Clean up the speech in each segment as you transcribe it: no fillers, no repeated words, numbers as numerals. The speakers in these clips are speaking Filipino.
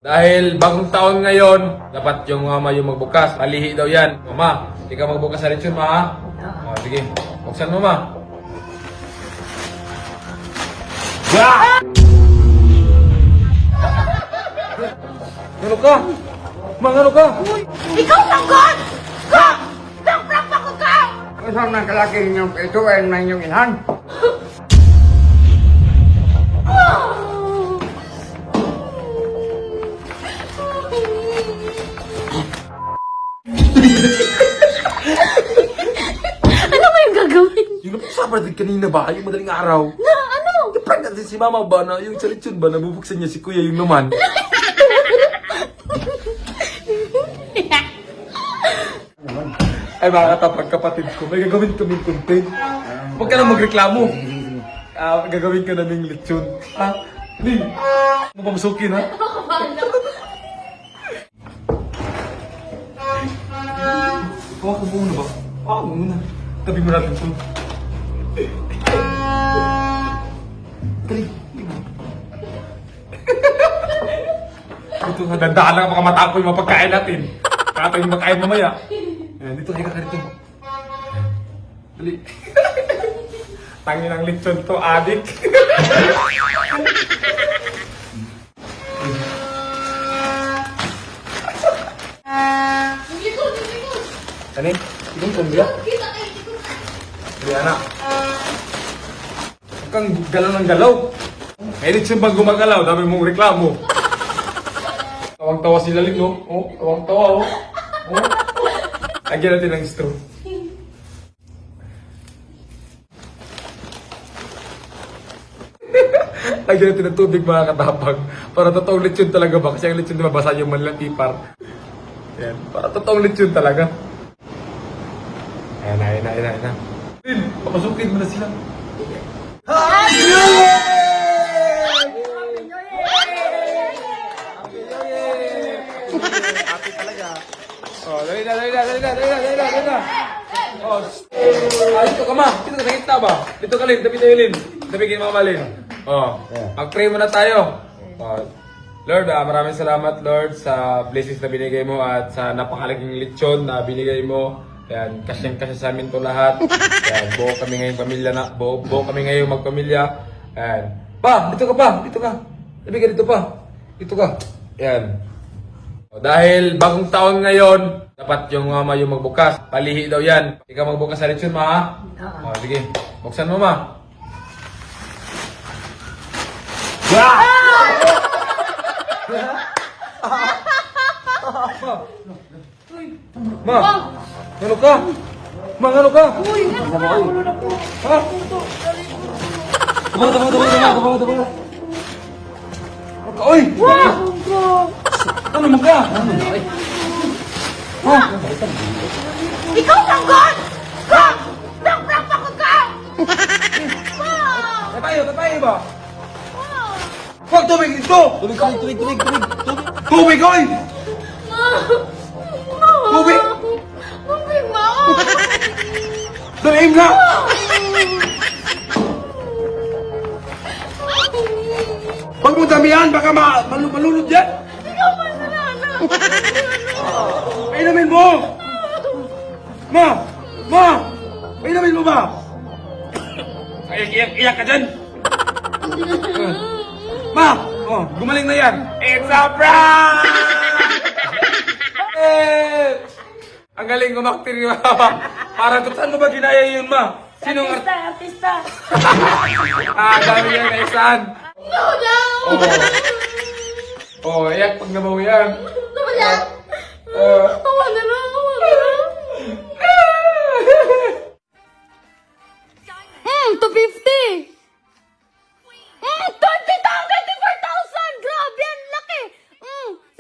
Dahil bagong taon ngayon, dapat yung mama yung magbukas. Malihi daw yan. Mama, hindi ka magbukas sa lechon, ma, ha? O, sige. Buksan mo, ma. Ano ka? Mang, ano ka? Ikaw sanggol! Ka! Prank ako ka! Isang ng kalaki ninyong ito ay na inyong inhan. Ano ba yung gagawin? Yung napasama natin kanina ba? Yung madaling araw. Na ano? Prank natin si mama ba na yung sa lechon ba? Nabubuksan niya si kuya yung naman. Ay mga katapag kapatid ko, may gagawin kaming content. Huwag ka na magreklamo. Gagawin ka naming lechon. Ha? Hindi. Mapamasukin, ha? Hawakan mo muna ba? Hawakan mo muna. Tabi mo natin ito. Dali. Dito, dandaan lang baka matako yung mga pagkain natin. Kata yung makain mamaya. Ayan, dito, higa ka dito. Dali. Tangin ang lechon to, adik. Ano yun? Ibang kumbya? Hindi, anak. Huwag kang galaw ng galaw. May lechon bang gumagalaw? Dami mong reklamo. Tawang-tawa si Laling, no? Oh, tawang-tawa, oh. Oh. Lagyan natin ng straw. Lagyan natin ng tubig, mga katapang. Para totoong lechon talaga ba? Kasi ang lechon diba basa yung manilang tipar. Yan. Para totoong lechon talaga. Ayan na, ayan na, ayan na. Lin, papasukin mo na sila. Happy talaga. Oh, dali na, dali na, dali na, dali na, dali na, dali na. Oh, dito ka ma. Dito ka sa gitna ba? Dito ka, Lin. Tabi tayo, Lin. Tabi kayo, Mama Lin. Oh, mag-pray muna tayo. Oh, Lord, maraming salamat, Lord, sa blessings na binigay mo at sa napakalaking lechon na binigay mo. Yan, kasyang-kasya sa amin to lahat. Yan, buo kami ngayong pamilya na, buo kami ngayong magpamilya. Yan. Pa, dito ka pa, dito ka. Tabi ka dito pa. Dito ka. Yan. Dahil bagong taon ngayon, dapat yung mama yung magbukas. Palihi daw yan. Ikaw magbukas sa lechon, ma, ha? O, sige. Buksan mo, ma. Ma, ano ka? Ma, ano ka? Uy, ano na po? Ha? Tama. Uy! Ano naman ka? Ha? Ikaw sanggol! Ka! Prank ako ka! Tatay ba? Huwag tubig dito! Tubig! Tubig, oy! Tubig! Tubig mo! Dalaim na! Huwag mo damihan, baka malulod yan! Ikaw pa salala! Painumin mo! Ma! Painumin mo ba? Iyak ka dyan! Ma! Oh, gumaling na yan! It's a prank! Ang galing kumaktir ni Mama. Parang saan mo ba ginaya yun, Ma? Sinong Artista! dami yan na isaan. No! Oh, iyak pag nabaw yan. Wala! Tawa na lang! 250! 24,000! Grabe, ang laki!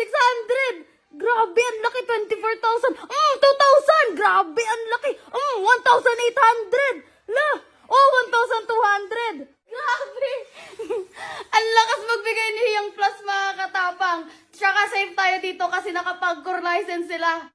600! Grabe, ang laki! 24,000! 2,000! Grabe, ang laki! 1,800! La! 1,200! Grabe! Ang lakas magbigay ni Hiyang Plus, mga katapang! Tsaka safe tayo dito kasi nakapag-core license sila.